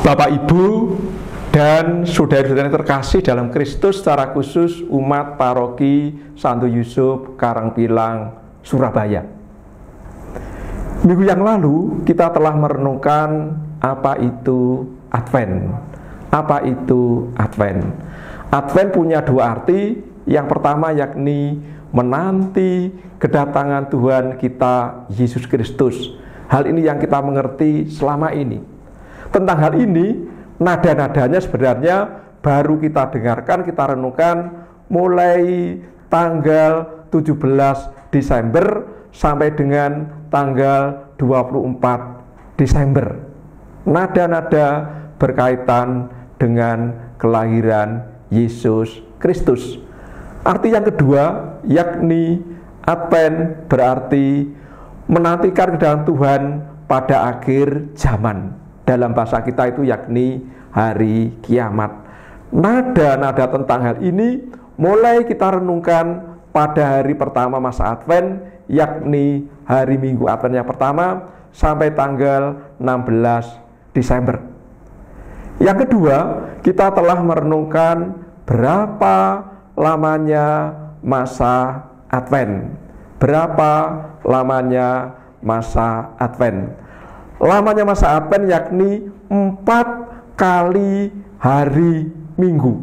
Bapak, Ibu, dan saudara-saudara yang terkasih dalam Kristus, secara khusus umat paroki Santo Yusuf Karangpilang, Surabaya. Minggu yang lalu kita telah merenungkan apa itu Advent. Apa itu Advent? Advent punya dua arti. Yang pertama yakni menanti kedatangan Tuhan kita Yesus Kristus. Hal ini yang kita mengerti selama ini. Tentang hal ini, nada-nadanya sebenarnya baru kita dengarkan, kita renungkan mulai tanggal 17 Desember sampai dengan tanggal 24 Desember. Nada-nada berkaitan dengan kelahiran Yesus Kristus. Arti yang kedua yakni Advent berarti menantikan kedatangan Tuhan pada akhir zaman. Dalam bahasa kita itu yakni hari kiamat. Nada-nada tentang hal ini mulai kita renungkan pada hari pertama masa Advent, yakni hari Minggu Advent yang pertama sampai tanggal 16 Desember. Yang kedua, kita telah merenungkan berapa lamanya masa Advent. Berapa lamanya masa Advent? Lamanya masa Advent yakni 4 kali hari Minggu.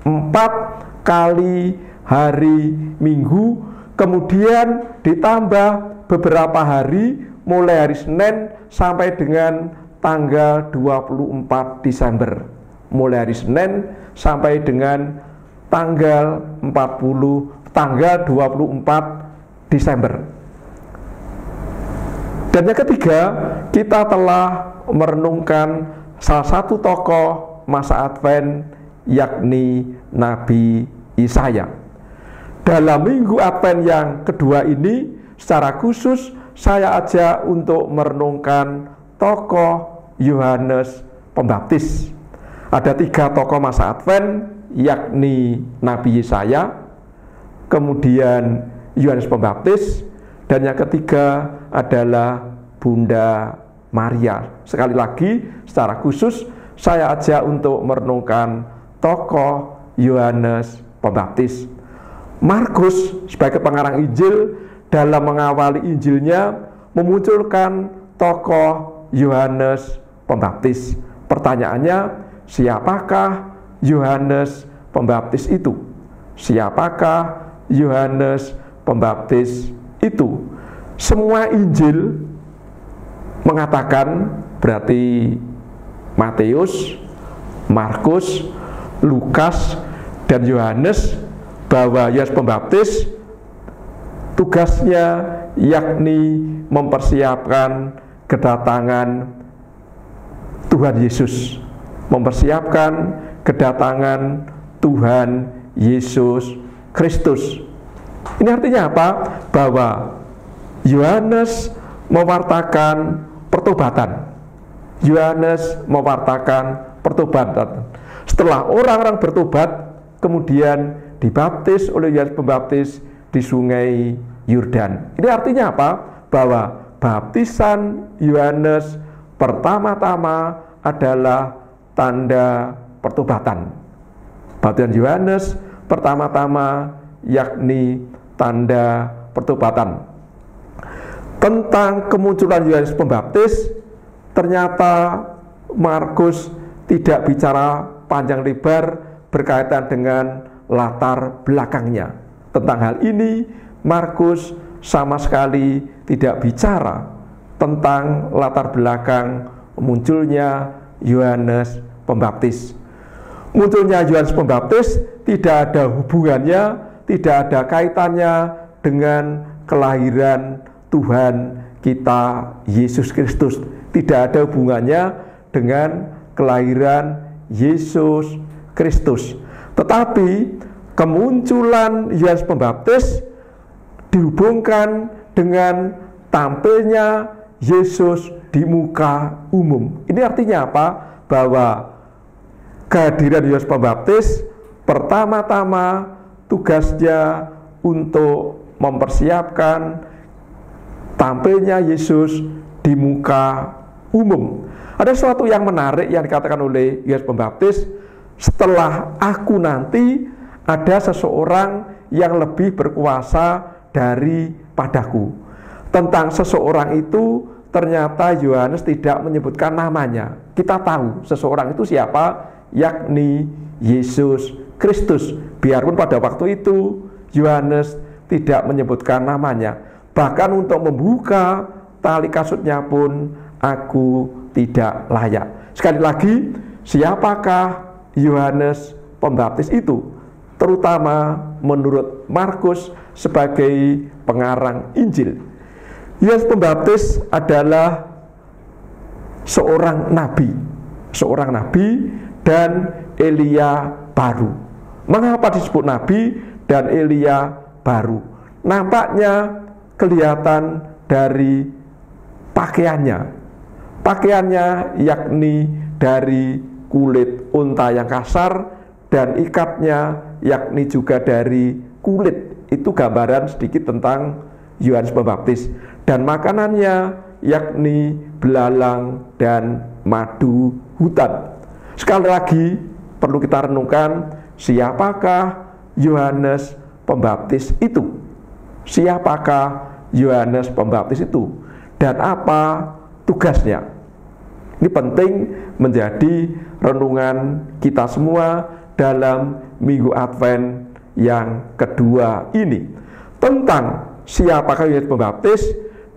4 kali hari Minggu, kemudian ditambah beberapa hari mulai hari Senin sampai dengan tanggal 24 Desember. Mulai hari Senin sampai dengan tanggal 24 Desember. Dan yang ketiga, kita telah merenungkan salah satu tokoh masa Advent, yakni Nabi Yesaya. Dalam Minggu Advent yang kedua ini, secara khusus saya ajak untuk merenungkan tokoh Yohanes Pembaptis. Ada 3 tokoh masa Advent, yakni Nabi Yesaya, kemudian Yohanes Pembaptis, dan yang ketiga adalah Bunda Maria. Sekali lagi, secara khusus saya ajak untuk merenungkan tokoh Yohanes Pembaptis. Markus sebagai pengarang Injil dalam mengawali Injilnya memunculkan tokoh Yohanes Pembaptis. Pertanyaannya, siapakah Yohanes Pembaptis itu? Siapakah Yohanes Pembaptis itu? Semua Injil mengatakan, berarti Matius, Markus, Lukas, dan Yohanes, bahwa Yohanes Pembaptis tugasnya yakni mempersiapkan kedatangan Tuhan Yesus. Mempersiapkan kedatangan Tuhan Yesus Kristus. Ini artinya apa? Bahwa Yohanes mewartakan pertobatan. Yohanes mewartakan pertobatan. Setelah orang-orang bertobat, kemudian dibaptis oleh Yohanes Pembaptis di Sungai Yordan. Ini artinya apa? Bahwa baptisan Yohanes pertama-tama adalah tanda pertobatan. Baptisan Yohanes pertama-tama yakni tanda pertobatan. Tentang kemunculan Yohanes Pembaptis, ternyata Markus tidak bicara panjang lebar berkaitan dengan latar belakangnya. Tentang hal ini, Markus sama sekali tidak bicara tentang latar belakang munculnya Yohanes Pembaptis. Munculnya Yohanes Pembaptis tidak ada hubungannya, tidak ada kaitannya dengan kelahiran Tuhan kita Yesus Kristus. Tidak ada hubungannya dengan kelahiran Yesus Kristus. Tetapi kemunculan Yohanes Pembaptis dihubungkan dengan tampilnya Yesus di muka umum. Ini artinya apa? Bahwa kehadiran Yohanes Pembaptis pertama-tama tugasnya untuk mempersiapkan tampilnya Yesus di muka umum. Ada sesuatu yang menarik yang dikatakan oleh Yohanes Pembaptis, setelah aku nanti ada seseorang yang lebih berkuasa daripadaku. Tentang seseorang itu ternyata Yohanes tidak menyebutkan namanya. Kita tahu seseorang itu siapa, yakni Yesus Kristus. Biarpun pada waktu itu Yohanes tidak menyebutkan namanya. Bahkan untuk membuka tali kasutnya pun aku tidak layak. Sekali lagi, siapakah Yohanes Pembaptis itu? Terutama menurut Markus sebagai pengarang Injil. Yohanes Pembaptis adalah seorang nabi dan Elia baru. Mengapa disebut nabi dan Elia baru? Nampaknya kelihatan dari pakaiannya yakni dari kulit unta yang kasar, dan ikatnya yakni juga dari kulit. Itu gambaran sedikit tentang Yohanes Pembaptis. Dan makanannya yakni belalang dan madu hutan. Sekali lagi perlu kita renungkan, siapakah Yohanes Pembaptis itu? Siapakah Yohanes Pembaptis itu? Dan apa tugasnya? Ini penting menjadi renungan kita semua dalam Minggu Advent yang kedua ini. Tentang siapakah Yohanes Pembaptis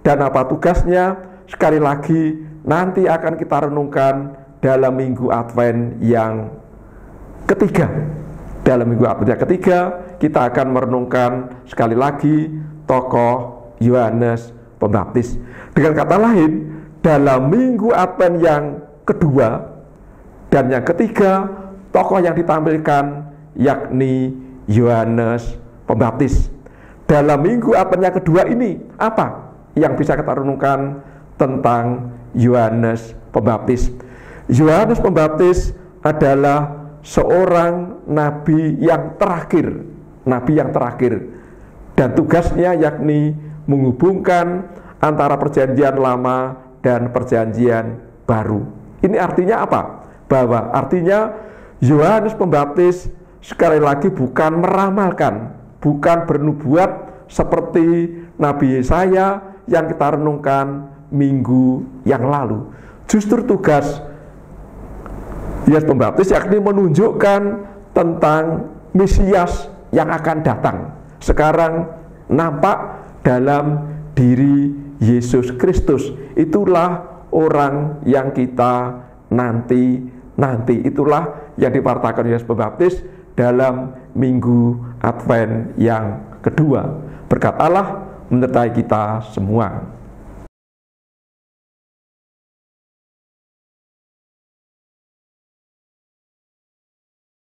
dan apa tugasnya, sekali lagi nanti akan kita renungkan dalam Minggu Advent yang ketiga. Dalam Minggu Advent yang ketiga, kita akan merenungkan sekali lagi tokoh Yohanes Pembaptis. Dengan kata lain, dalam Minggu Advent yang kedua dan yang ketiga, tokoh yang ditampilkan yakni Yohanes Pembaptis. Dalam Minggu Advent yang kedua ini, apa yang bisa kita renungkan tentang Yohanes Pembaptis? Yohanes Pembaptis adalah seorang nabi yang terakhir, dan tugasnya yakni menghubungkan antara perjanjian lama dan perjanjian baru. Ini artinya apa? Bahwa artinya Yohanes Pembaptis sekali lagi bukan meramalkan, bukan bernubuat seperti Nabi Yesaya yang kita renungkan minggu yang lalu. Justru tugas Yohanes Pembaptis yakni menunjukkan tentang Mesias yang akan datang. Sekarang nampak dalam diri Yesus Kristus. Itulah orang yang kita nanti. Itulah yang diwartakan Yohanes Pembaptis dalam Minggu Advent yang kedua. Berkat Allah menyertai kita semua.